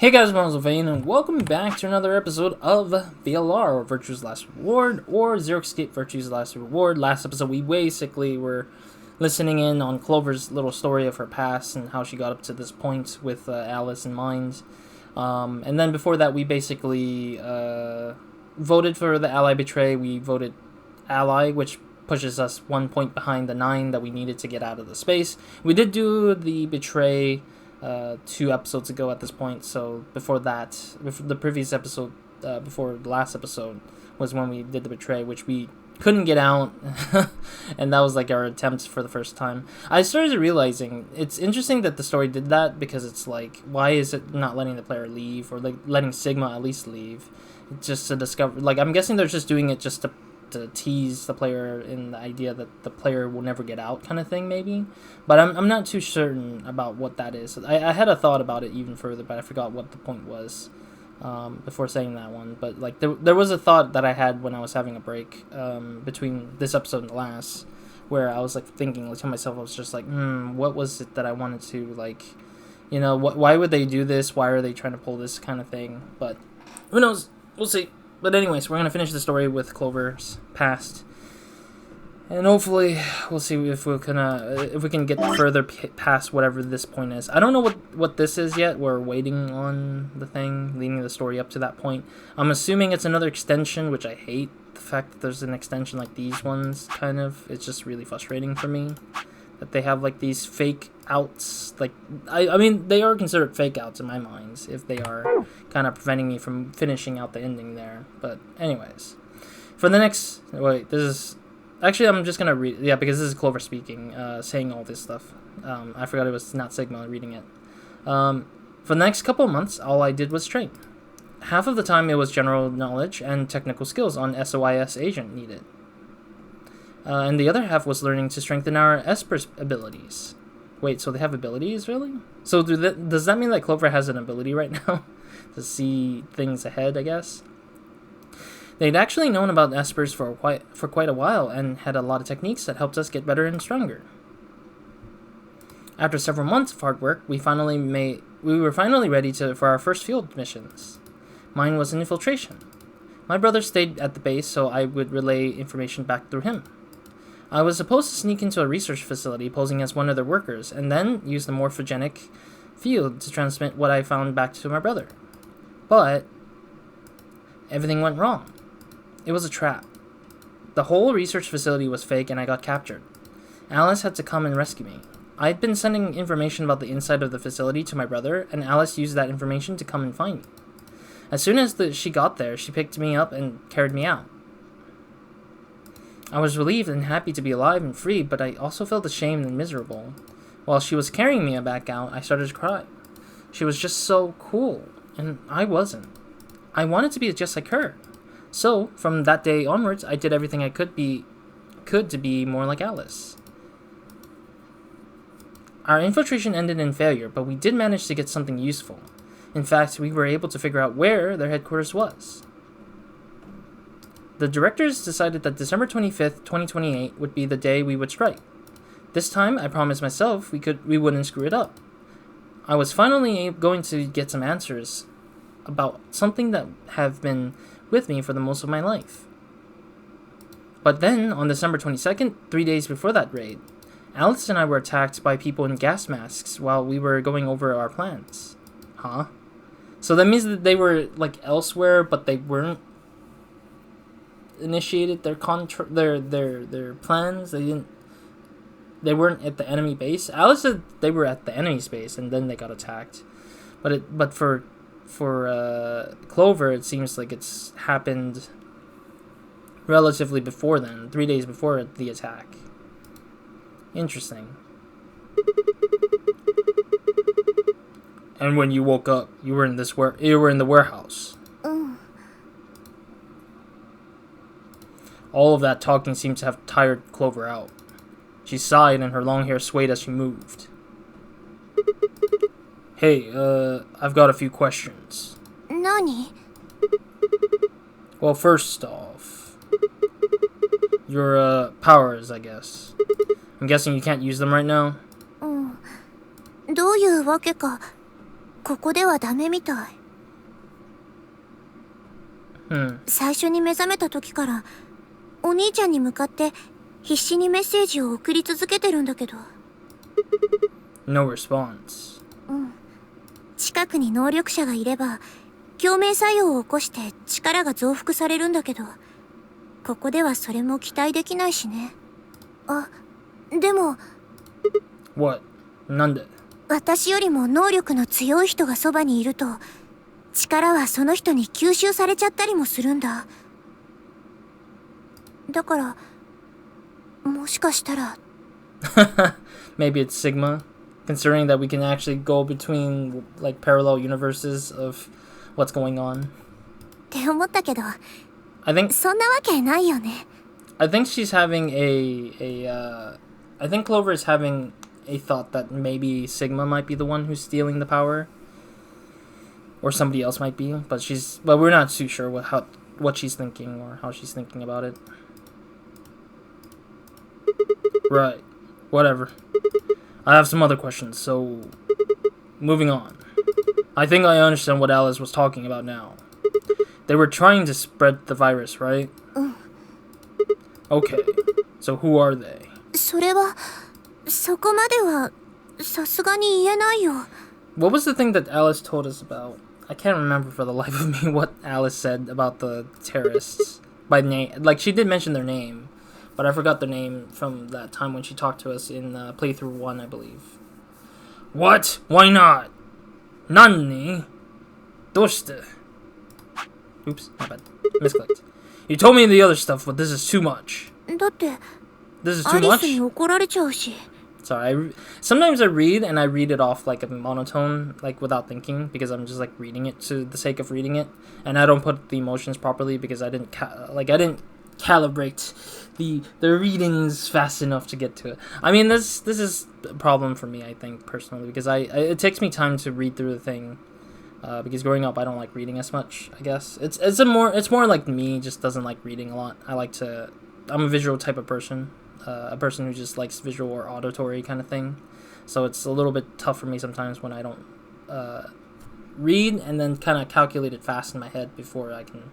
Hey guys, RozaldVane, and welcome back to another episode of VLR, or Virtue's Last Reward, or Zero Escape Virtue's Last Reward. Last episode, we basically were listening in on Clover's little story of her past and how she got up to this point with Alice in mind. And then before that, we basically voted for the ally betray. We voted ally, which pushes us 1 point behind the 9 that we needed to get out of the space. We did do the betray 2 episodes ago at this point, so before that, the previous episode, before the last episode, was when we did the betray, which we couldn't get out, and that was like our attempt for the first time. I started realizing it's interesting that the story did that, because it's like, why is it not letting the player leave, or like letting Sigma at least leave, just to discover, like, I'm guessing they're just doing it just to tease the player in the idea that the player will never get out kind of thing, maybe. But I'm not too certain about what that is. I had a thought about it even further, but I forgot what the point was before saying that one. But like there was a thought that I had when I was having a break between this episode and the last, where I was like thinking, like, to myself, I was just like, what was it that I wanted to, like, you know, why would they do this? Why are they trying to pull this kind of thing? But who knows? We'll see. But anyways, we're going to finish the story with Clover's past. And hopefully, we'll see if we can get further past whatever this point is. I don't know what this is yet. We're waiting on the thing, leading the story up to that point. I'm assuming it's another extension, which I hate. The fact that there's an extension like these ones, kind of. It's just really frustrating for me. That they have, like, these fake outs. Like, I mean, they are considered fake outs in my mind, if they are kind of preventing me from finishing out the ending there. But anyways, for the next, wait, this is, actually, I'm just gonna read, yeah, because this is Clover speaking, saying all this stuff. I forgot it was not Sigma reading it. For the next couple of months, all I did was train. Half of the time it was general knowledge and technical skills on SOIS agent needed. And the other half was learning to strengthen our Esper's abilities. Wait, so they have abilities, really? So does that mean that Clover has an ability right now? To see things ahead, I guess? They'd actually known about Espers for quite a while, and had a lot of techniques that helped us get better and stronger. After several months of hard work, we were finally ready for our first field missions. Mine was an infiltration. My brother stayed at the base, so I would relay information back through him. I was supposed to sneak into a research facility posing as one of their workers, and then use the morphogenic field to transmit what I found back to my brother. But everything went wrong. It was a trap. The whole research facility was fake, and I got captured. Alice had to come and rescue me. I'd been sending information about the inside of the facility to my brother, and Alice used that information to come and find me. As soon as she got there, she picked me up and carried me out. I was relieved and happy to be alive and free, but I also felt ashamed and miserable. While she was carrying me back out, I started to cry. She was just so cool, and I wasn't. I wanted to be just like her. So, from that day onwards, I did everything I could to be more like Alice. Our infiltration ended in failure, but we did manage to get something useful. In fact, we were able to figure out where their headquarters was. The directors decided that December 25th, 2028 would be the day we would strike. This time, I promised myself we wouldn't screw it up. I was finally going to get some answers about something that have been with me for the most of my life. But then, on December 22nd, 3 days before that raid, Alice and I were attacked by people in gas masks while we were going over our plans. Huh? So that means that they were, like, elsewhere, but they weren't initiated their plans. They weren't at the enemy base. Alice said they were at the enemy's base and then they got attacked. But for Clover, it seems like it's happened relatively before then, 3 days before the attack. Interesting. And when you woke up, you were in the warehouse. All of that talking seemed to have tired Clover out. She sighed and her long hair swayed as she moved. Hey, I've got a few questions. Nani? Well, first off, your, powers, I guess. I'm guessing you can't use them right now? どういうわけかここではダメみたい。最初に目覚めた時からお兄ちゃんに向かって必死にメッセージを送り続けてるんだけど。No response. 近くに能力者がいれば共鳴作用を起こして力が増幅されるんだけど、ここではそれも期待できないしね。あ、でも What? なんで？私よりも能力の強い人がそばにいると力はその人に吸収されちゃったりもするんだ。だからもしかしたらMaybe it's Sigma, considering that we can actually go between like parallel universes of what's going on. って思ったけど、I think そんなわけないよね。I think she's having I think Clover is having a thought that maybe Sigma might be the one who's stealing the power, or somebody else might be, but we're not too sure what she's thinking or how she's thinking about it. Right. Whatever. I have some other questions, so moving on. I think I understand what Alice was talking about now. They were trying to spread the virus, right? Okay. So who are they? それはそこまではさすがに言えないよ。 What was the thing that Alice told us about? I can't remember for the life of me what Alice said about the terrorists by name. Like, she did mention their name, but I forgot their name from that time when she talked to us in playthrough 1, I believe. What? Why not? Nani? Doshite? Oops, my bad. Misclicked. You told me the other stuff, but this is too much. だって This is ア too リス much? に怒られちゃうし。 Sorry, sometimes I read and I read it off like a monotone, like without thinking, because I'm just like reading it to the sake of reading it, and I don't put the emotions properly because I didn't calibrate the readings fast enough to get to it. I mean, this is a problem for me, I think, personally, because it takes me time to read through the thing, because growing up I don't like reading as much. I guess it's more like me just doesn't like reading a lot. I'm a visual type of person. A person who just likes visual or auditory kind of thing. So it's a little bit tough for me sometimes when I don't read and then kind of calculate it fast in my head before I can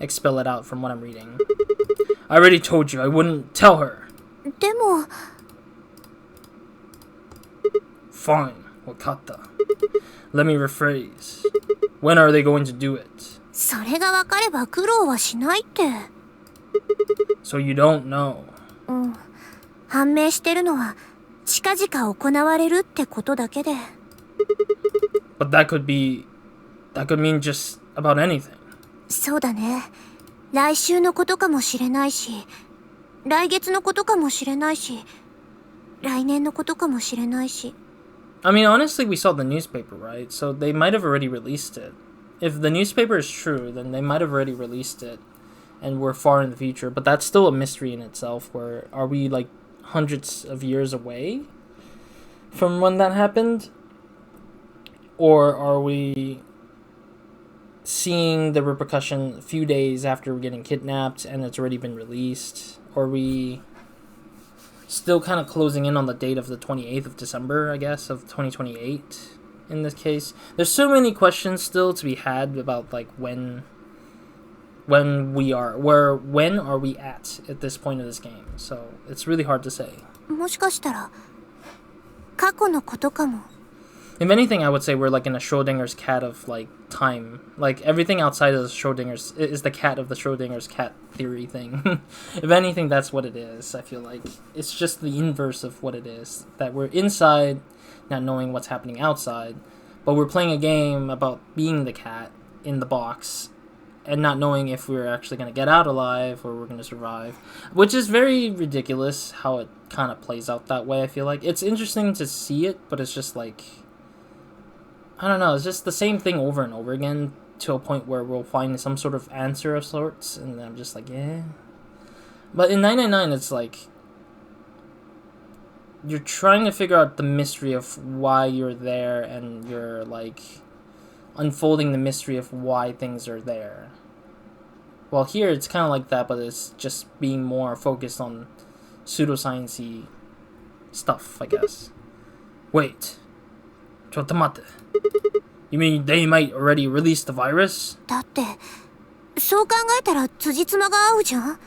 expel it out from what I'm reading. I already told you I wouldn't tell her. でも Fine, wakata. Let me rephrase. When are they going to do it? それがわかれば苦労はしないって。 So you don't know. 判明してるのは近々行われるってことだけで。 But that could mean just about anything. そうだね。来週のことかもしれないし、来月のことかもしれないし、来年のことかもしれないし。 I mean, honestly, we saw the newspaper, right? So they might have already released it. If the newspaper is true, then they might have already released it, and we're far in the future. But that's still a mystery in itself. Where are we, like, hundreds of years away from when that happened? Or are we seeing the repercussion a few days after we're getting kidnapped and it's already been released? Or are we still kind of closing in on the date of the 28th of December, I guess, of 2028 in this case? There's so many questions still to be had about, like, when are we at this point of this game? So it's really hard to say. もしかしたら過去のことかも。 If anything, I would say we're like in a Schrodinger's cat of like time. Like everything outside of the Schrodinger's is the cat of the Schrodinger's cat theory thing. If anything, that's what it is. I feel like it's just the inverse of what it is. That we're inside, not knowing what's happening outside, but we're playing a game about being the cat in the box and not knowing if we're actually going to get out alive or we're going to survive, which is very ridiculous how it kind of plays out that way. I feel like it's interesting to see it, but it's just like, I don't know, it's just the same thing over and over again to a point where we'll find some sort of answer of sorts, and I'm just like, yeah. But in 999, it's like, you're trying to figure out the mystery of why you're there, and you're like unfolding the mystery of why things are there. Well, here it's kind of like that, but it's just being more focused on pseudoscience-y stuff, I guess. Wait. ちょっと待って. You mean they might already release the virus? だって、そう考えたら辻褄が合うじゃん。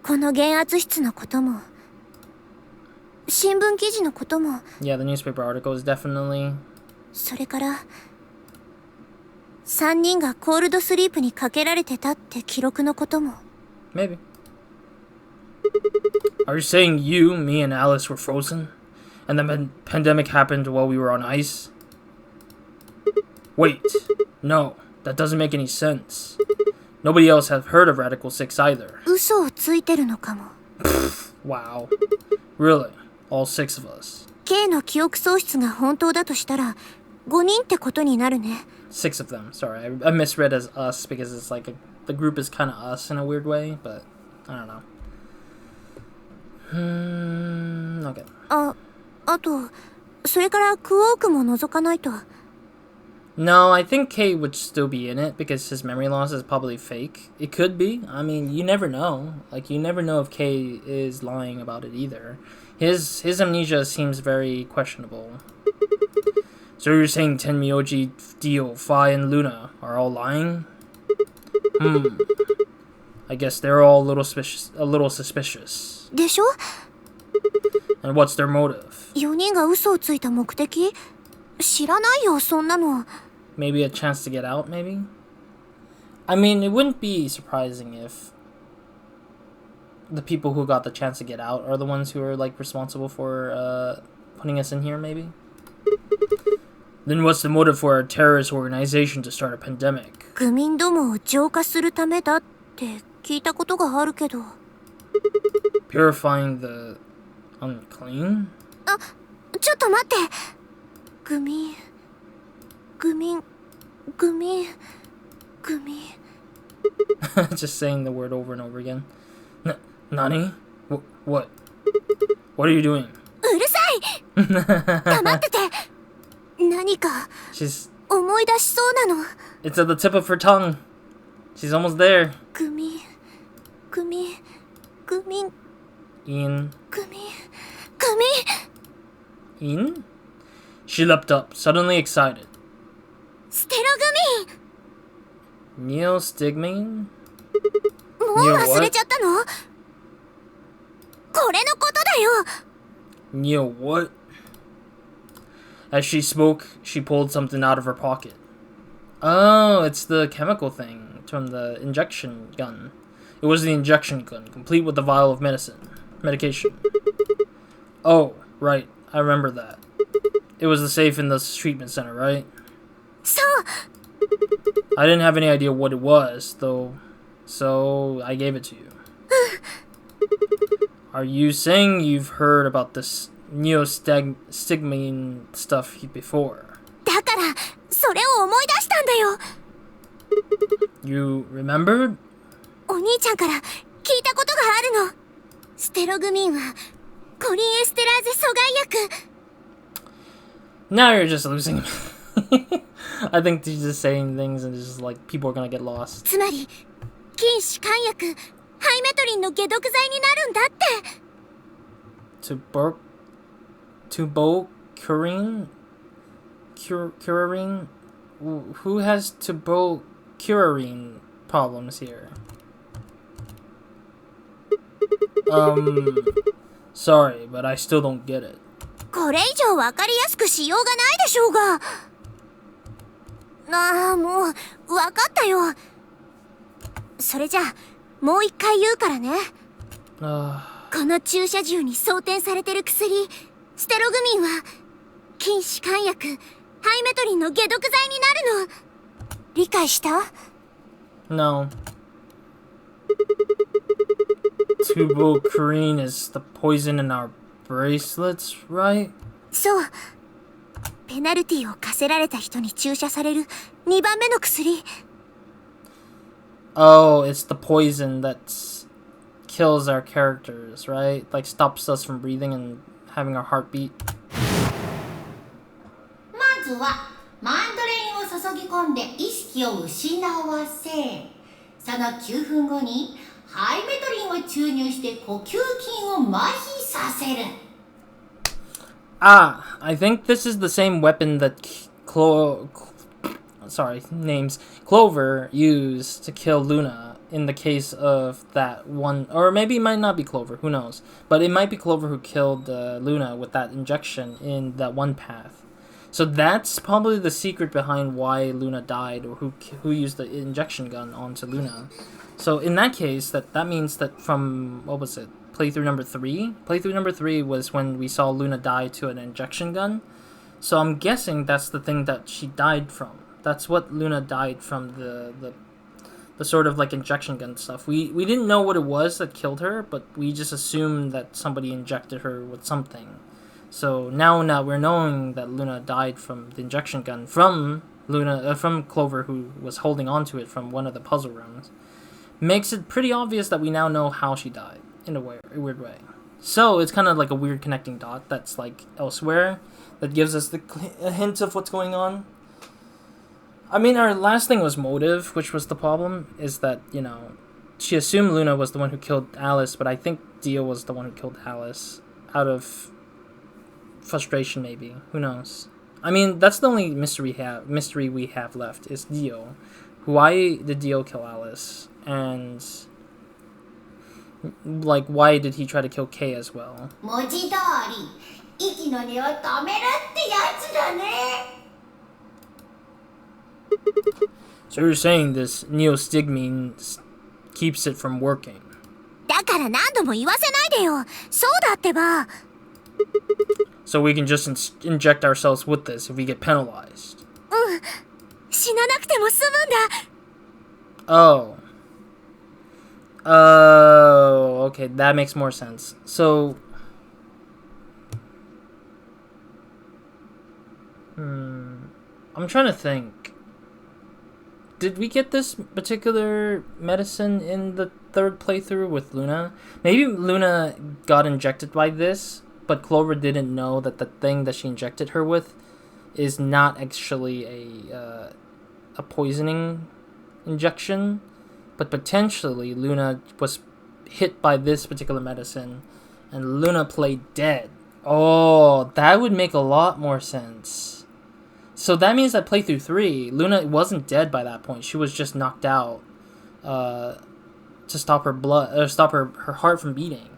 この減圧室のことも、新聞記事のことも。Yeah, the newspaper article is definitely... それから、3人がコールドスリープにかけられてたって記録のことも。Maybe. Are you saying you, me, and Alice were frozen? And the pandemic happened while we were on ice? Wait. No, that doesn't make any sense. Nobody else has heard of Radical 6 either. 嘘をついてるのかも。Wow. Really? All 6 of us? K の記憶喪失が本当だとしたら、5人ってことになるね。6 of them. Sorry, I misread as us because it's like the group is kind of us in a weird way, but I don't know. Okay. あと、それからクォークも覗かないと。No, I think K would still be in it because his memory loss is probably fake. It could be. I mean, you never know. Like, you never know if K is lying about it either. His amnesia seems very questionable. So you're saying Tenmyoji, Dio, Fi, and Luna are all lying? I guess they're all a little suspicious. でしょ? And what's their motive? 4人が嘘をついた目的? 知らないよ、そんなの。Maybe a chance to get out, maybe? I mean, it wouldn't be surprising if the people who got the chance to get out are the ones who are, like, responsible for, putting us in here, maybe? Then what's the motive for a terrorist organization to start a pandemic? 愚民どもを浄化するためだって聞いたことがあるけど。Purifying the unclean? あ、ちょっと待って。愚民。Just saying the word over and over again. Nani? What? What are you doing? うるさい黙ってて何か思い出しそうなの。 It's at the tip of her tongue. She's almost there. 愚民 Ian. Ian? She leapt up, suddenly excited. ステログミン Neo Stigmine? もう忘れちゃったの？これのことだよ。 Neo what? As she spoke, she pulled something out of her pocket. Oh, it's the chemical thing from the injection gun. It was the injection gun, complete with the vial of medication. Oh, right. I remember that. It was the safe in the treatment center, right? そう。 I didn't have any idea what it was, though, so I gave it to you. Are you saying you've heard about this neostigmine stuff before? だからそれを思い出したんだよ。 You remembered? お兄ちゃんから聞いたことがあるの。ステログミンはコリンエステラーゼ阻害薬。 Now you're just losing. I think she's just saying things and it's just like people are gonna get lost. つまり禁止肝薬ハイメトリンの解毒剤になるんだって。 Tuberculin? Curarine? Who has tuberculin problems here? Sorry, but I still don't get it. これ以上わかりやすくしようがないでしょうが。ああ、もうわかったよ。それじゃあもう一回言うからね。この注射銃に装填されてる薬、ステログミンは禁止肝薬ハイメトリンの解毒剤になるの。理解した？ No. Tuberculin is the poison in our bracelets, right? そう。ペナルティを課せられた人に注射される2番目の薬。Oh, it's the poison that kills our characters, right? Like stops us from breathing and having our heart beat. まずはマンドレインを注ぎ込んで意識を失わせ、その9分後にハイメトリンを注入して呼吸筋を麻痺させる。Ah, I think this is the same weapon that Clover used to kill Luna in the case of that one, or maybe it might not be Clover, who knows, but it might be Clover who killed Luna with that injection in that one path. So that's probably the secret behind why Luna died, or who used the injection gun onto Luna. So in that case, that means that from, what was it, playthrough number 3? Playthrough number 3 was when we saw Luna die to an injection gun. So I'm guessing that's the thing that she died from. That's what Luna died from, the sort of like injection gun stuff. We didn't know what it was that killed her, but we just assumed that somebody injected her with something. So now we're knowing that Luna died from the injection gun from Clover, who was holding onto it from one of the puzzle rooms. Makes it pretty obvious that we now know how she died in a weird way. So it's kind of like a weird connecting dot that's like elsewhere that gives us a hint of what's going on. I mean, our last thing was motive, which was the problem, is that, you know, she assumed Luna was the one who killed Alice, but I think Dio was the one who killed Alice out of frustration, maybe. Who knows? I mean, that's the only mystery we have left, is Dio. Why did Dio kill Alice? And, like, why did he try to kill Kay as well? So you're saying this neostigmine keeps it from working? だから何度も言わせないでよ。そうだってば。 So we can just inject ourselves with this if we get penalized. うん。死ななくても済むんだ。 Oh. Oh, okay, that makes more sense. So, I'm trying to think. Did we get this particular medicine in the third playthrough with Luna? Maybe Luna got injected by this, but Clover didn't know that the thing that she injected her with is not actually a poisoning injection, but potentially Luna was hit by this particular medicine and Luna played dead. Oh, that would make a lot more sense. So that means that playthrough 3, Luna wasn't dead by that point. She was just knocked out to stop her blood, or stop her heart from beating.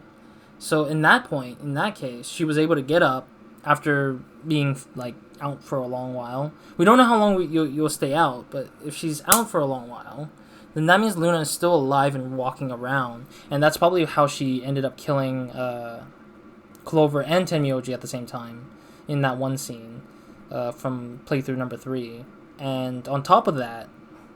So in that point, in that case, she was able to get up after being like out for a long while. We don't know how long you'll stay out, but if she's out for a long while, then that means Luna is still alive and walking around, and that's probably how she ended up killing Clover and Tenmyoji at the same time in that one scene. From playthrough number 3, and on top of that,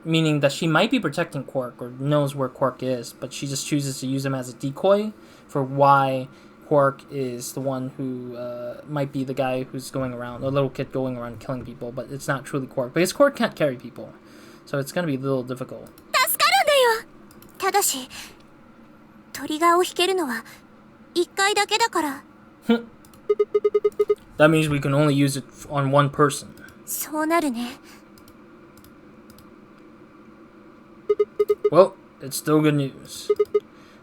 meaning that she might be protecting Quark or knows where Quark is, but she just chooses to use him as a decoy for why Quark is the one who might be the guy who's going around, a little kid going around killing people, but it's not truly Quark, because Quark can't carry people, so it's going to be a little difficult. 助かるんだよ。ただし、トリガーを引けるのは1回だけだから。That means we can only use it on one person. そうなるね。Well, it's still good news.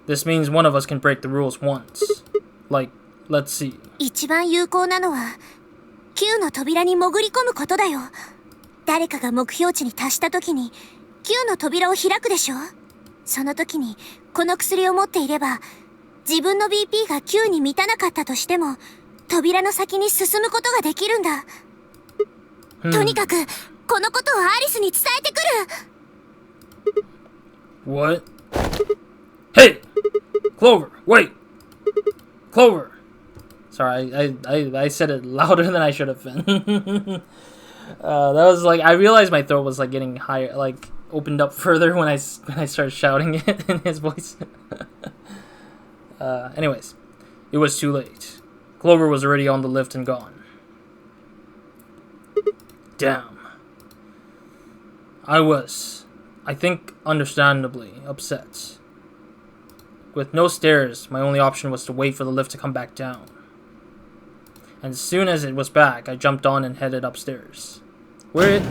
This means one of us can break the rules once. Like, let's see. 一番有効なのは、Q の扉に潜り込むことだよ。誰かが目標値に達した時に、Q の扉を開くでしょ。その時に、この薬を持っていれば、自分の BP が Q に満たなかったとしても、扉の先に進むことができるんだ。とにかく、このことをアリスに伝えてくる。What? Hey! Clover, wait! Clover! Sorry, I said it louder than I should have been. That was like, I realized my throat was like getting higher, like opened up further when I started shouting it in his voice. Anyways, it was too late. Clover was already on the lift and gone. Damn. I was, I think, understandably upset. With no stairs, my only option was to wait for the lift to come back down. And as soon as it was back, I jumped on and headed upstairs. Where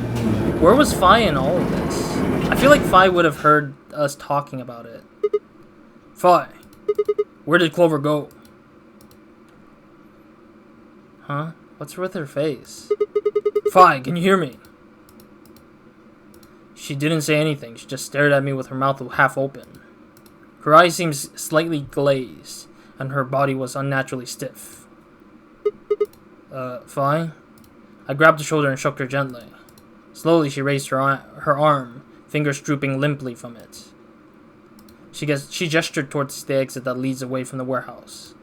was Fi in all of this? I feel like Fi would have heard us talking about it. Fi, where did Clover go? Huh? What's with her face? Fi, can you hear me? She didn't say anything. She just stared at me with her mouth half open. Her eyes seemed slightly glazed, and her body was unnaturally stiff. Fi? I grabbed her shoulder and shook her gently. Slowly, she raised her arm, fingers drooping limply from it. She gestured towards the exit that leads away from the warehouse.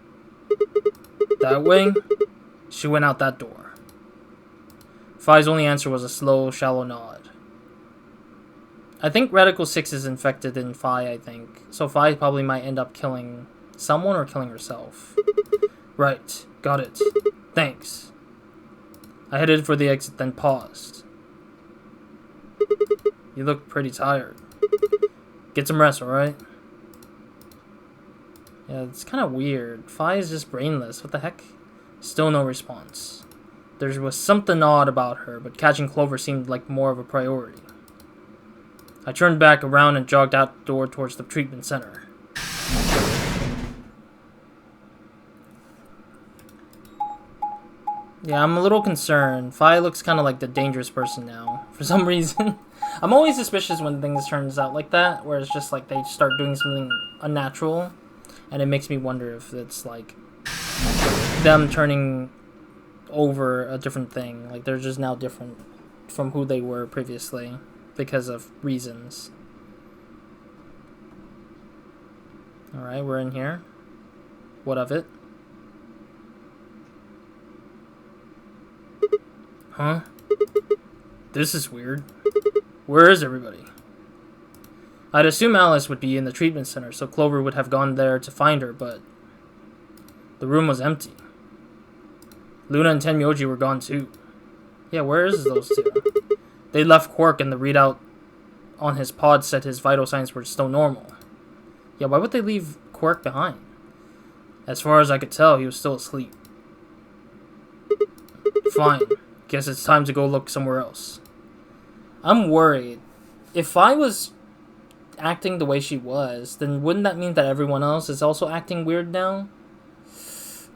That way? She went out that door. Fi's only answer was a slow, shallow nod. I think Radical 6 is infected in Fi, I think. So Fi probably might end up killing someone or killing herself. Right. Got it. Thanks. I headed for the exit, then paused. You look pretty tired. Get some rest, alright? Yeah, it's kind of weird. Fi is just brainless. What the heck? Still no response. There was something odd about her, but catching Clover seemed like more of a priority. I turned back around and jogged out the door towards the treatment center. Yeah, I'm a little concerned. Fi looks kind of like the dangerous person now, for some reason. I'm always suspicious when things turns out like that, where it's just like they start doing something unnatural, and it makes me wonder if it's like them turning over a different thing. Like they're just now different from who they were previously because of reasons. Alright, we're in here. What of it? Huh? This is weird. Where is everybody? I'd assume Alice would be in the treatment center, so Clover would have gone there to find her, but the room was empty. Luna and Tenmyoji were gone too. Yeah, where is those two? They left Quark, and the readout on his pod said his vital signs were still normal. Yeah, why would they leave Quark behind? As far as I could tell, he was still asleep. Fine. Guess it's time to go look somewhere else. I'm worried. If I was acting the way she was, then wouldn't that mean that everyone else is also acting weird now?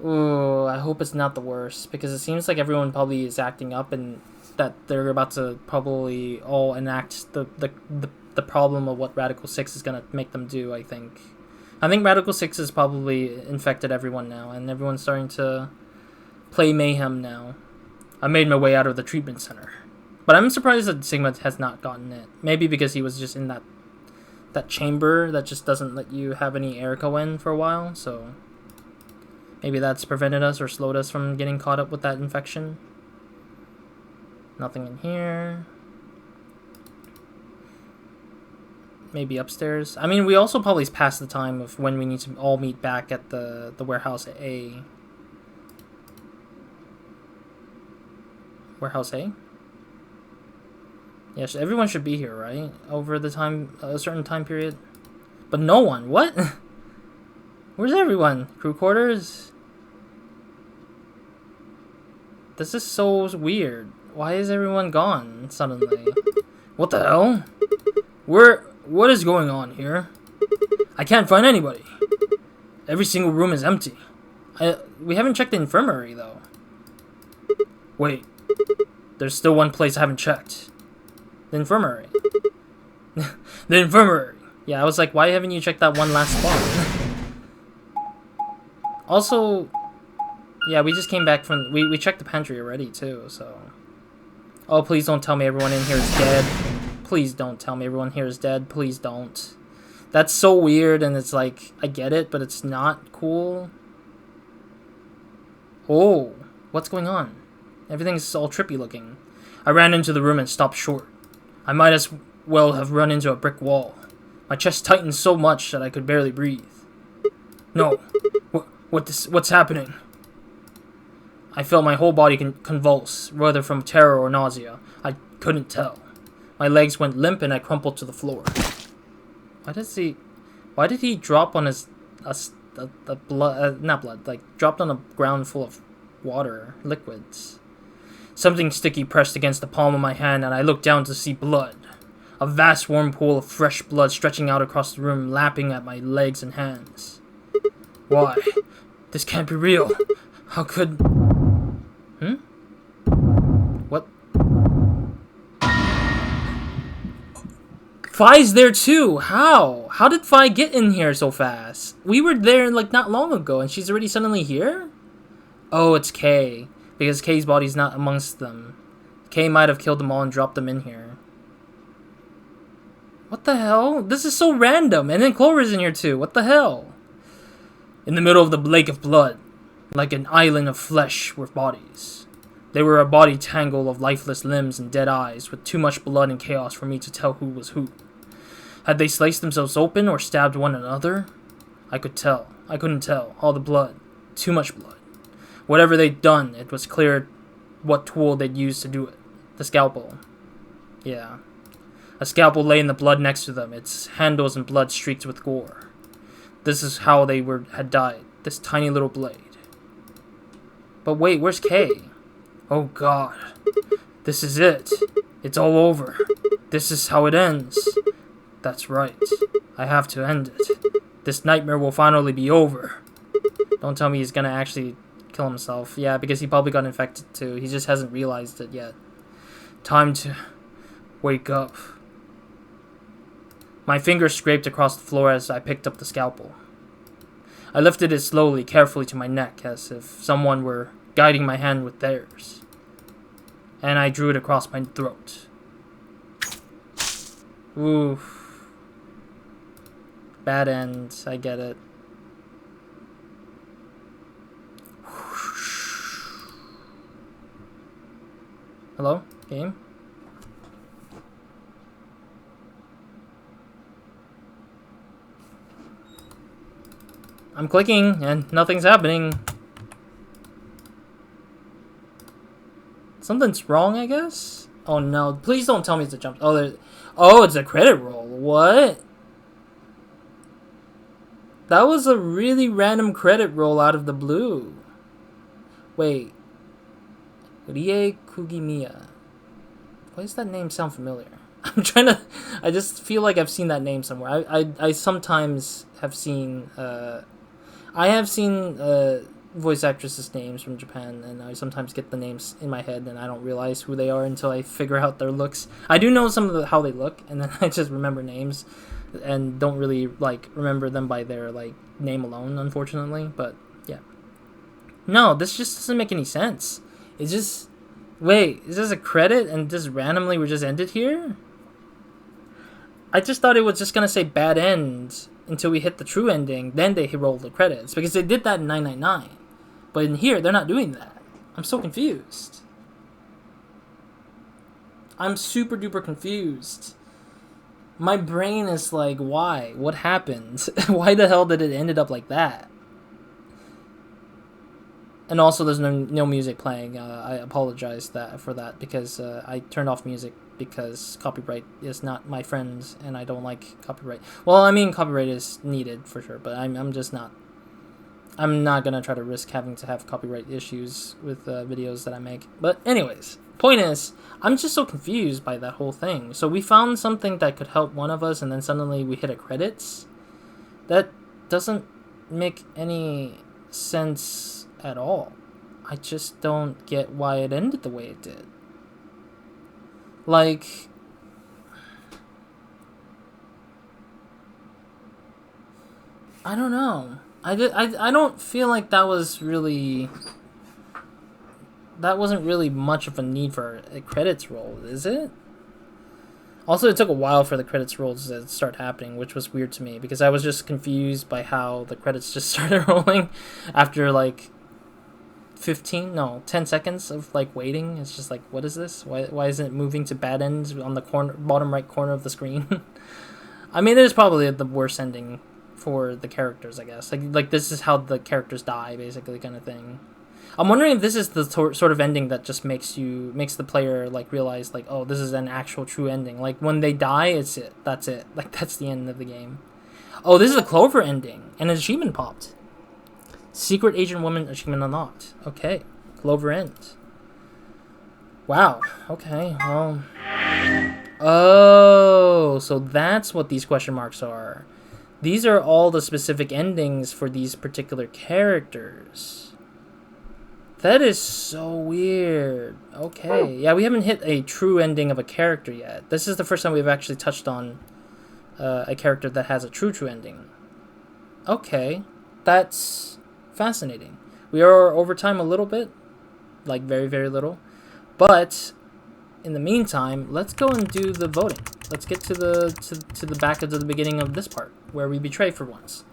Ooh, I hope it's not the worst, because it seems like everyone probably is acting up and that they're about to probably all enact the problem of what Radical 6 is going to make them do, I think. I think Radical 6 has probably infected everyone now, and everyone's starting to play mayhem now. I made my way out of the treatment center. But I'm surprised that Sigma has not gotten it. Maybe because he was just in that chamber that just doesn't let you have any air go in for a while, so maybe that's prevented us or slowed us from getting caught up with that infection. Nothing in here. Maybe upstairs. I mean, we also probably passed the time of when we need to all meet back at the warehouse A. Warehouse A? Yes, everyone should be here, right? Over the time, a certain time period. But no one. What? Where's everyone? Crew quarters? This is so weird. Why is everyone gone suddenly? What the hell? What is going on here? I can't find anybody. Every single room is empty. We haven't checked the infirmary, though. Wait. There's still one place I haven't checked. The infirmary. The infirmary. Yeah, I was like, why haven't you checked that one last spot? Also, yeah, we just came back from... We checked the pantry already, too, so... Oh, please don't tell me everyone in here is dead. Please don't tell me everyone here is dead. Please don't. That's so weird, and it's like, I get it, but it's not cool. Oh, what's going on? Everything's all trippy looking. I ran into the room and stopped short. I might as well have run into a brick wall. My chest tightened so much that I could barely breathe. No. What's happening? I felt my whole body convulse, whether from terror or nausea. I couldn't tell. My legs went limp and I crumpled to the floor. Why did he drop on his... not blood, like, dropped on a ground full of water, liquids. Something sticky pressed against the palm of my hand, and I looked down to see blood. A vast warm pool of fresh blood stretching out across the room, lapping at my legs and hands. Why? This can't be real. How could... Fi's there too. How? How did Fi get in here so fast? We were there like not long ago and she's already suddenly here? Oh, it's Kay. Because Kay's body's not amongst them. Kay might have killed them all and dropped them in here. What the hell? This is so random. And then Clover's in here too. What the hell? In the middle of the lake of blood, like an island of flesh were bodies. They were a body tangle of lifeless limbs and dead eyes, with too much blood and chaos for me to tell who was who. Had they sliced themselves open or stabbed one another? I could tell. I couldn't tell. All the blood. Too much blood. Whatever they'd done, it was clear what tool they'd used to do it. The scalpel. Yeah. A scalpel lay in the blood next to them, its handles and blood streaked with gore. This is how they had died. This tiny little blade. But wait, where's Kay? Oh god. This is it. It's all over. This is how it ends. That's right. I have to end it. This nightmare will finally be over. Don't tell me he's gonna actually kill himself. Yeah, because he probably got infected too. He just hasn't realized it yet. Time to wake up. My fingers scraped across the floor as I picked up the scalpel. I lifted it slowly, carefully to my neck, as if someone were guiding my hand with theirs. And I drew it across my throat. Oof. Bad end, I get it. Hello? Game? I'm clicking and nothing's happening. Something's wrong, I guess? Oh no, please don't tell me it's a jump. Oh, it's a credit roll. What? That was a really random credit roll out of the blue. Wait. Rie Kugimiya. Why does that name sound familiar? I just feel like I've seen that name somewhere. I sometimes have seen, I have seen voice actresses' names from Japan, and I sometimes get the names in my head, and I don't realize who they are until I figure out their looks. I do know some of how they look, and then I just remember names, and don't really remember them by their name alone, unfortunately. But yeah, no, this just doesn't make any sense. It's just wait, is this a credit, and just randomly we just ended here? I just thought it was just gonna say bad end until we hit the true ending, then they roll the credits, because they did that in 999. But in here, they're not doing that. I'm so confused. I'm super duper confused. My brain is like, why? What happened? Why the hell did it ended up like that? And also, there's no music playing. I apologize for that, because I turned off music because copyright is not my friend, and I don't like copyright. Well, I mean, copyright is needed for sure, but I'm just not. I'm not gonna try to risk having to have copyright issues with videos that I make. But anyways, point is, I'm just so confused by that whole thing. So we found something that could help one of us, and then suddenly we hit a credits. That doesn't make any sense at all. I just don't get why it ended the way it did. Like, I don't know. I don't feel like that was really... That wasn't really much of a need for a credits roll, is it? Also, it took a while for the credits rolls to start happening, which was weird to me, because I was just confused by how the credits just started rolling after, 10 seconds of waiting. It's just what is this? Why isn't it moving to bad ends on the bottom right corner of the screen? I mean, it is probably the worst ending for the characters, I guess. Like this is how the characters die, basically, kind of thing. I'm wondering if this is the sort of ending that just makes the player realize oh, this is an actual true ending. When they die, it's it. That's it. That's the end of the game. Oh, this is a Clover ending, and an achievement popped. Secret Agent Woman achievement unlocked. Okay. Clover end. Wow. Okay. Well. Oh, so that's what these question marks are. These are all the specific endings for these particular characters. That is so weird. Okay. Yeah, we haven't hit a true ending of a character yet. This is the first time we've actually touched on a character that has a true ending. Okay, that's fascinating. We are over time a little bit, like very, very little. But in the meantime, let's go and do the voting. Let's get to the back of the beginning of this part where we betray for once.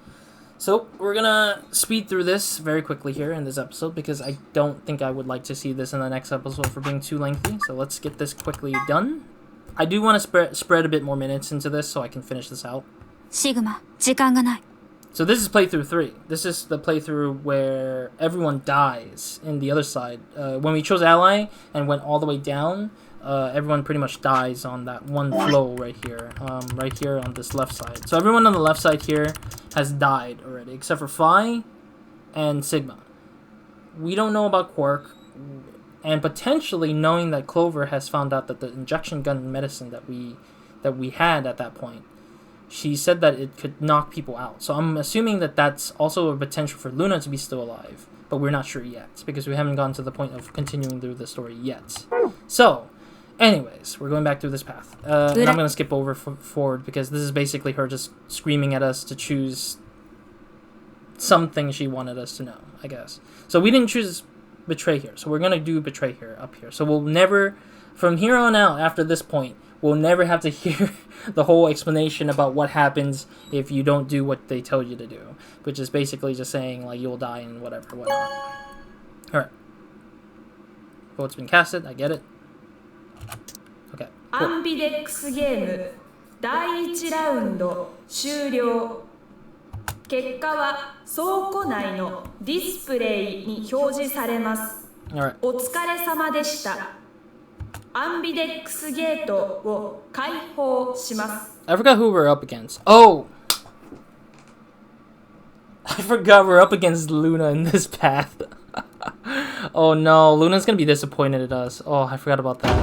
So we're gonna speed through this very quickly here in this episode because I don't think I would like to see this in the next episode for being too lengthy. So let's get this quickly done. I do want to spread a bit more minutes into this so I can finish this out. Sigma, 時間がない。 So this is playthrough 3. This is the playthrough where everyone dies in the other side. When we chose ally and went all the way down, everyone pretty much dies on that one flow right here on this left side. So everyone on the left side here has died already, except for Phi and Sigma. We don't know about Quark, and potentially knowing that Clover has found out that the injection gun medicine that we had at that point, she said that it could knock people out. So I'm assuming that that's also a potential for Luna to be still alive. But we're not sure yet, because we haven't gotten to the point of continuing through the story yet. So, anyways, we're going back through this path. And I'm going to skip over forward, because this is basically her just screaming at us to choose something she wanted us to know, I guess. So we didn't choose Betray here, so we're going to do Betray here, up here. So we'll never, from here on out, after this point, we'll never have to hear the whole explanation about what happens if you don't do what they tell you to do, which is basically just saying, like, you'll die and whatever, whatnot. Alright. Vote's been casted, I get it. Okay. Cool. アンビデックスゲーム第1ラウンド終了。結果は倉庫内のディスプレイに表示されます。Alright. お疲れ様でした。アンビデックスゲートを開放します。I forgot who we're up against. Oh! I forgot we're up against Luna in this path. Oh no, Luna's gonna be disappointed at us. Oh, I forgot about that.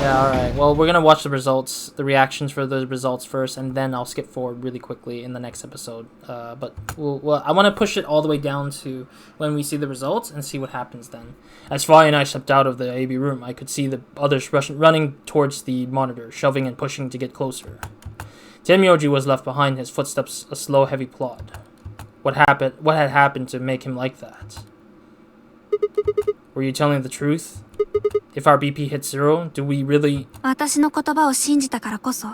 Yeah, alright. Well, we're gonna watch the results, the reactions for the results first, and then I'll skip forward really quickly in the next episode. But I want to push it all the way down to when we see the results and see what happens then. As Fly and I stepped out of the AB room, I could see the others running towards the monitor, shoving and pushing to get closer. Tenmyoji was left behind, his footsteps a slow, heavy plod. What had happened to make him like that? Were you telling the truth? If our BP hit 0, do we really... 私の言葉を信じたからこそ、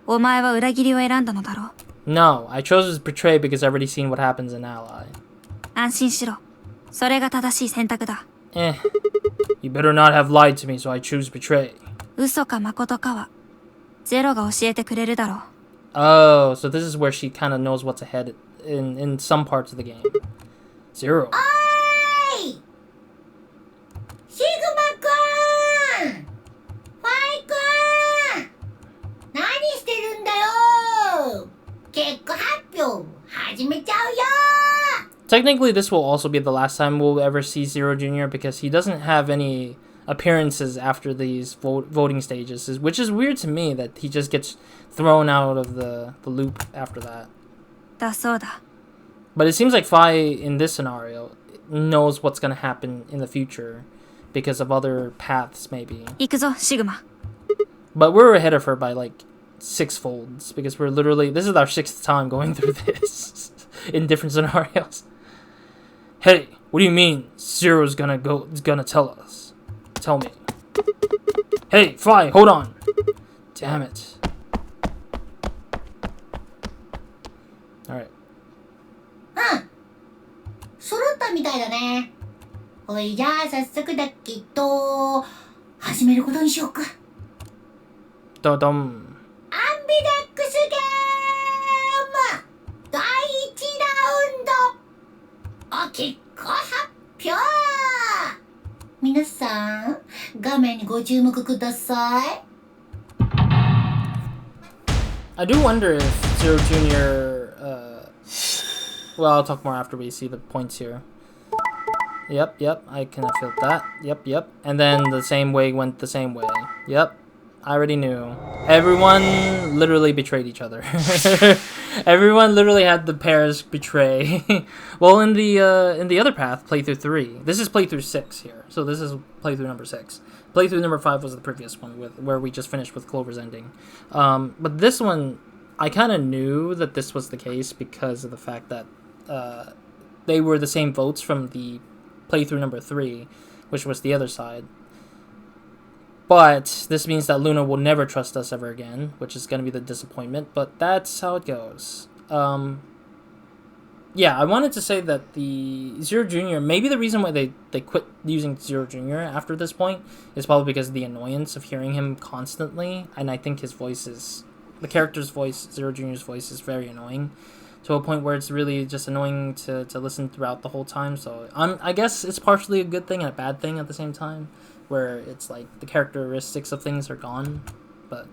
お前は裏切りを選んだのだろう。No, I chose to betray because I've already seen what happens in Ally. 安心しろ。それが正しい選択だ。You better not have lied to me, so I choose betray. 嘘か誠かは、ゼロが教えてくれるだろう。Oh, so this is where she kind of knows what's ahead in some parts of the game. 0. シグマくん、ファイくん、何してるんだよ。結果発表始めちゃうよ。 Technically, this will also be the last time we'll ever see Zero Jr. because he doesn't have any appearances after these voting stages, which is weird to me that he just gets thrown out of the loop after that. だそうだ。 But it seems like Phi, in this scenario, knows what's going to happen in the future because of other paths, maybe. 行くぞ、シグマ。 But we're ahead of her by like 6 folds because we're literally, this is our 6th time going through this in different scenarios. Hey, what do you mean Zero's gonna tell us? Tell me. Hey, Phi, hold on. Damn it. Alright. 揃ったみたいだね。おい、じゃあ早速だけど始めることにしようか。Dum. アンビデックスゲーム第1ラウンド、お結果発表。皆さん画面にご注目ください。 I do wonder if Zero Jr. Well, I'll talk more after we see the points here. Yep, I can feel that. Yep. And then the same way went the same way. Yep, I already knew. Everyone literally betrayed each other. Everyone literally had the pairs betray. Well, in the other path, playthrough 3. This is playthrough 6 here. So this is playthrough number 6. playthrough number 5 was the previous one where we just finished with Clover's ending. But this one, I kind of knew that this was the case because of the fact that they were the same votes from the playthrough number 3, which was the other side. But this means that Luna will never trust us ever again, which is going to be the disappointment, but that's how it goes. Yeah, I wanted to say that the Zero Jr., maybe the reason why they quit using Zero Jr. after this point is probably because of the annoyance of hearing him constantly, and I think his voice is, the character's voice, Zero Jr.'s voice, is very annoying, to a point where it's really just annoying to listen throughout the whole time, so I guess it's partially a good thing and a bad thing at the same time, where it's like the characteristics of things are gone, but...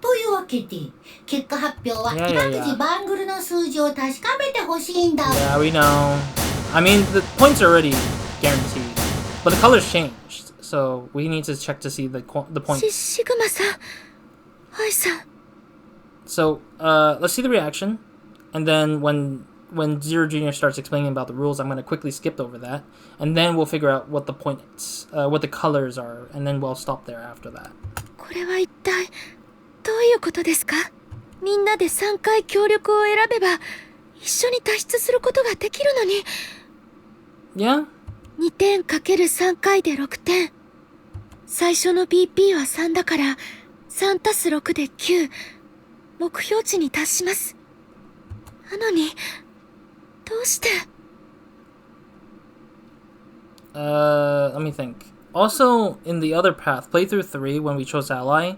というわけで、結果発表は各自バングルの数字を確かめてほしいんだ。Yeah, we know. I mean, the points are already guaranteed, but the colors changed, so we need to check to see the points. Sigma-san, Ai-san. So, let's see the reaction, and then when Zero Jr. starts explaining about the rules, I'm going to quickly skip over that, and then we'll figure out what the points, what the colors are, and then we'll stop there after that. これは一体どういうことですか？みんなで3回協力を選べば一緒に脱出することができるのに。Yeah? 2点かける3回で6点。最初の BP は3だから3たす6で9。目標値に達します。なのにどうして？ Let me think. Also, in the other path, playthrough 3, when we chose ally,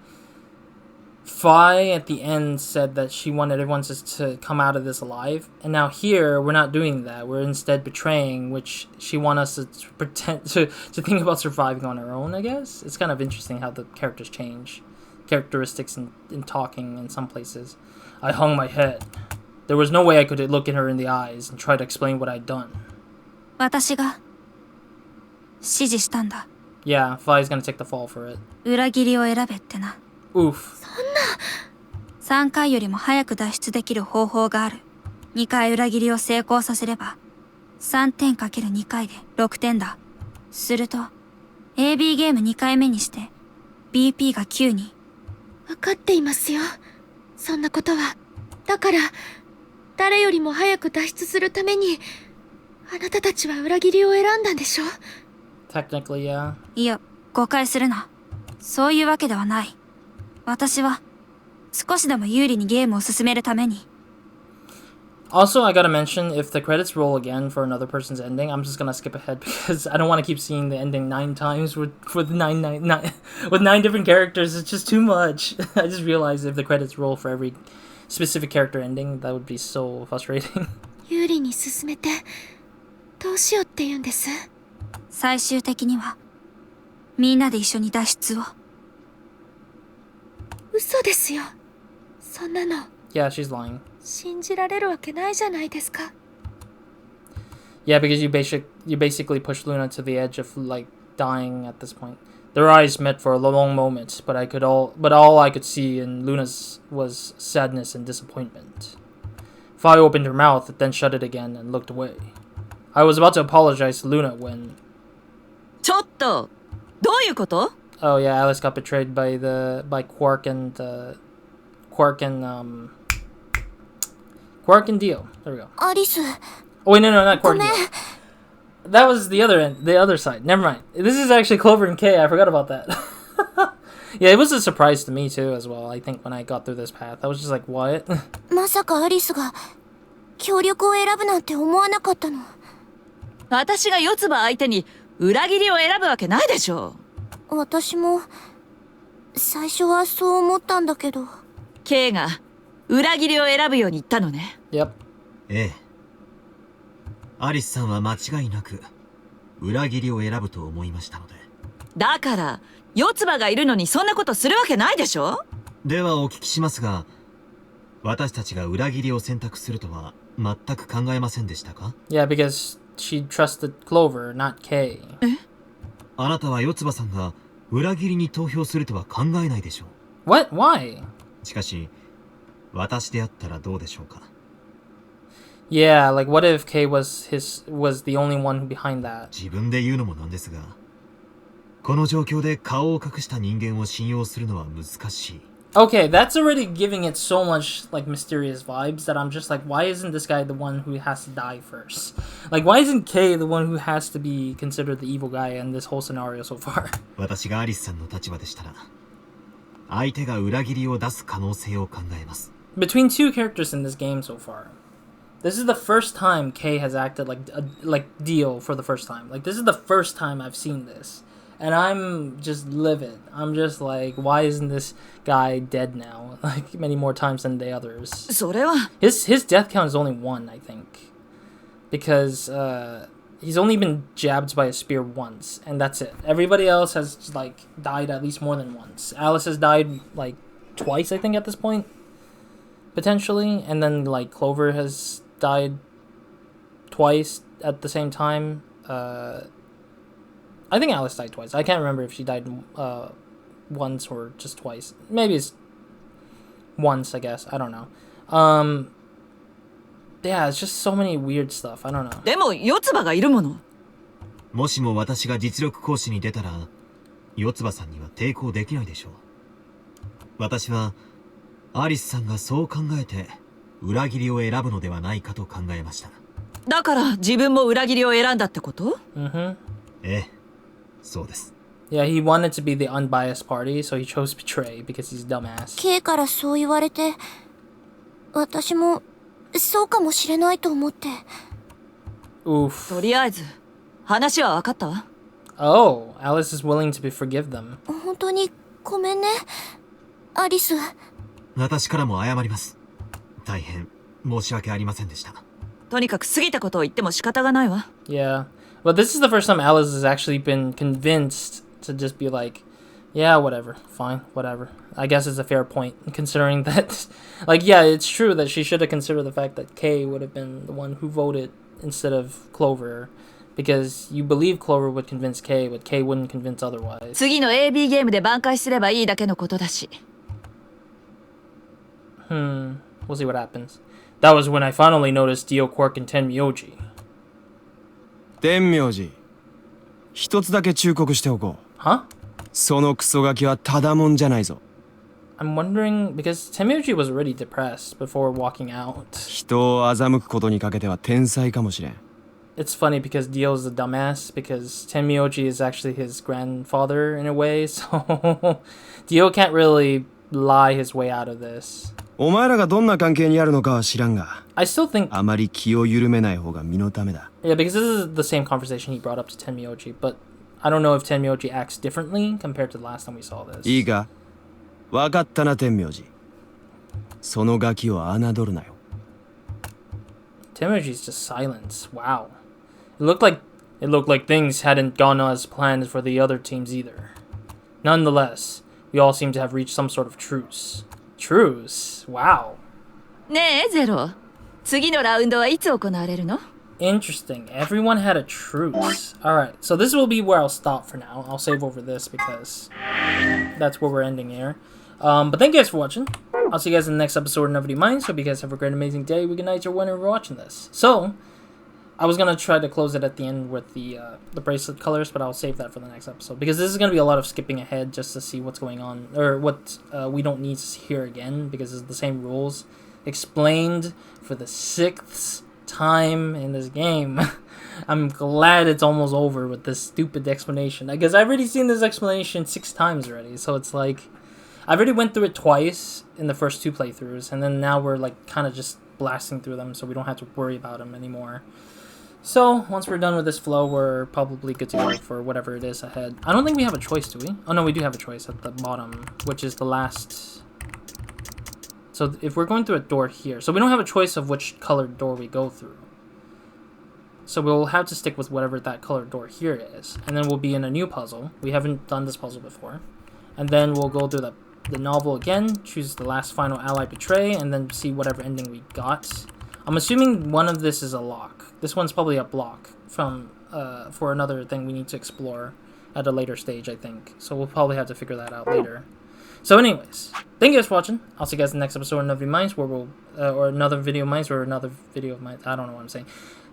Fi at the end said that she wanted everyone to come out of this alive, and now here we're not doing that. We're instead betraying, which she wants us to pretend to think about surviving on our own. I guess it's kind of interesting how the characters change, characteristics in talking in some places. I hung my head. There was no way I could look at her in the eyes and try to explain what I'd done. 私が指示したんだ。Yeah, Fi's gonna take the fall for it. 裏切りを選べってな。Oof. 3回よりも早く脱出できる方法がある。2回裏切りを成功させれば、3点かける2回で6点だ。すると、AB ゲーム2回目にして、BP が9に。わかっていますよ。そんなことは。だから、誰よりも早く脱出するために、あなたたちは裏切りを選んだんでしょ？ Technically, yeah. いや、誤解するな。そういうわけではない。私は、少しでも有利にゲームを進めるために。Also, I gotta mention, if the credits roll again for another person's ending, I'm just gonna skip ahead because I don't want to keep seeing the ending 9 times with 9 different characters. It's just too much. I just realized if the credits roll for every specific character ending, that would be so frustrating. 有利に進めて、どうしようって言うんです。最終的には、みんなで一緒に脱出を。嘘ですよ。そんなの。Yeah, she's lying. 信じられるわけないじゃないですか。Yeah, because you basically pushed Luna to the edge of like dying at this point. Their eyes met for a long moment, but all I could see in Luna's was sadness and disappointment. Fi opened her mouth, then shut it again and looked away. I was about to apologize to Luna when... ちょっと、どういうこと? Oh yeah, Alice got betrayed by Quark and Dio. There we go. アリス。 Oh wait, no, not Quark. ごめん。 That was the other side. Never mind. This is actually Clover and K. I forgot about that. Yeah, it was a surprise to me too as well. I think when I got through this path, I was just like, what? まさかアリスが協力を選ぶなんて思わなかったの。私が四つ葉相手に裏切りを選ぶわけないでしょ。私も最初はそう思ったんだけど。K が裏切りを選ぶように言ったのね。Yep. ええ。アリスさんは間違いなく裏切りを選ぶと思いましたので。だから四つ葉がいるのにそんなことするわけないでしょ。ではお聞きしますが、私たちが裏切りを選択するとは全く考えませんでしたか？ Yeah, because she trusted Clover, not K. あなたは四つ葉さんが裏切りに投票するとは考えないでしょう。 What? Why? しかし、私であったらどうでしょうか。 Yeah, like what if K was the only one behind that? 自分で言うのもなんですが、この状況で顔を隠した人間を信用するのは難しい。 Okay, that's already giving it so much like mysterious vibes that I'm just like, why isn't this guy the one who has to die first? Like, why isn't Kay the one who has to be considered the evil guy in this whole scenario so far? 私がアリスさんの立場でしたら、相手が裏切りを出す可能性を考えます。 Between two characters in this game so far, this is the first time Kay has acted like Dio for the first time. Like, this is the first time I've seen this. And I'm just livid. I'm just like, why isn't this guy dead now? Like, many more times than the others. それは His death count is only 1, I think. Because he's only been jabbed by a spear once, and that's it. Everybody else has, like, died at least more than once. Alice has died, like, twice, I think, at this point. Potentially. And then, like, Clover has died twice at the same time. I think Alice died twice. I can't remember if she died once or just twice. Maybe it's once, I guess. I don't know. Yeah, it's just so many weird stuff. I don't know. でも四つ葉がいるもの。もしも私が実力行使に出たら、四葉さんには抵抗できないでしょう。私は、アリスさんがそう考えて、裏切りを選ぶのではないかと考えました。だから自分も裏切りを選んだってこと？ Mm-hmm. ええ、そうです。Yeah, he wanted to be the unbiased party, so he chose betray because he's dumbass. K からそう言われて、私もそうかもしれないと思って。Oof. とりあえず話は分かったわ。Oh, Alice is willing to forgive them. 本当にごめんね、アリス。私からも謝ります。大変申し訳ありませんでした。とにかく過ぎたことを言っても仕方がないわ。Yeah. But this is the first time Alice has actually been convinced to just be like, yeah, whatever, fine, whatever. I guess it's a fair point, considering that, like, yeah, it's true that she should have considered the fact that Kay would have been the one who voted instead of Clover, because you believe Clover would convince Kay, but Kay wouldn't convince otherwise. 次の AB ゲームで挽回すればいいだけのことだし。We'll see what happens. That was when I finally noticed Dio Quark and Tenmyoji. 天明寺、一つだけ忠告しておこう。Huh? そのクソガキはただもんじゃないぞ。I'm wondering, because Tenmyoji was already depressed before walking out. 人を欺くことにかけては天才かもしれん。It's funny because Dio's a dumbass, because Tenmyoji is actually his grandfather in a way, so Dio can't really lie his way out of this. お前らがどんな関係にあるのかは知らんが、 I still think, あまり気を緩めない方が身のためだ。 yeah, because this is the same conversation he brought up to Tenmyoji, but I don't know if Tenmyoji acts differently compared to the last time we saw this. いいか、分かったな天明寺。そのガキを侮るなよ。 Tenmyoji's just silence. Wow. It looked like things hadn't gone as planned for the other teams either. Nonetheless, we all seem to have reached some sort of truce. Truce? Wow. ねえゼロ、次のラウンドはいつ行われるの？ Interesting. Everyone had a truce. Alright, so this will be where I'll stop for now. I'll save over this because that's where we're ending here. But thank you guys for watching. I'll see you guys in the next episode of Nobody Minds. Hope you guys have a great, amazing day. Good night or whenever you're watching this. So, I was gonna try to close it at the end with the bracelet colors, but I'll save that for the next episode because this is gonna be a lot of skipping ahead just to see what's going on or what we don't need to hear again because it's the same rules explained for the 6th time in this game. I'm glad it's almost over with this stupid explanation because I've already seen this explanation 6 times already, so it's like I've already went through it twice in the first 2 playthroughs, and then now we're like kind of just blasting through them so we don't have to worry about them anymore. So, once we're done with this flow, we're probably good to go for whatever it is ahead. I don't think we have a choice, do we? Oh no, we do have a choice at the bottom, which is the last... So, if we're going through a door here, so we don't have a choice of which colored door we go through. So we'll have to stick with whatever that colored door here is. And then we'll be in a new puzzle. We haven't done this puzzle before. And then we'll go through the novel again, choose the last final ally betray, and then see whatever ending we got. I'm assuming one of this is a lock. This one's probably a block from for another thing we need to explore at a later stage, I think. So we'll probably have to figure that out later. So anyways, thank you guys for watching. I'll see you guys in the next episode of Another Minds, where we'll or another video of Minds, or another video of Minds. I don't know what I'm saying.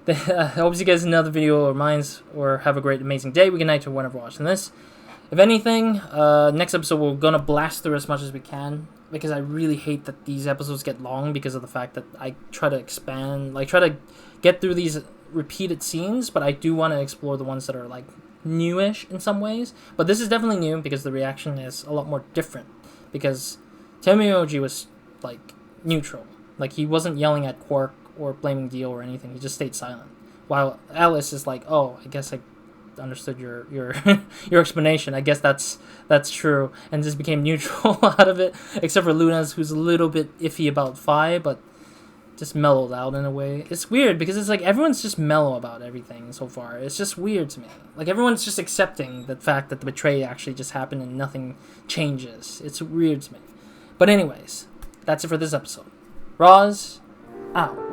I hope you guys in another video or Minds, or have a great, amazing day. Good night to whenever watching this. If anything, next episode we're gonna blast through as much as we can, because I really hate that these episodes get long because of the fact that I try to expand, like try to get through these repeated scenes, but I do want to explore the ones that are like newish in some ways. But this is definitely new because the reaction is a lot more different, because Temioji was like neutral, like he wasn't yelling at Quark or blaming Dio or anything, he just stayed silent, while Alice is like, oh, I guess I understood your your explanation, I guess that's true, and just became neutral out of it, except for Luna's, who's a little bit iffy about Phi, but just mellowed out in a way. It's weird because it's like everyone's just mellow about everything so far. It's just weird to me. Like everyone's just accepting the fact that the betrayal actually just happened and nothing changes. It's weird to me. But anyways, that's it for this episode. Roz, out.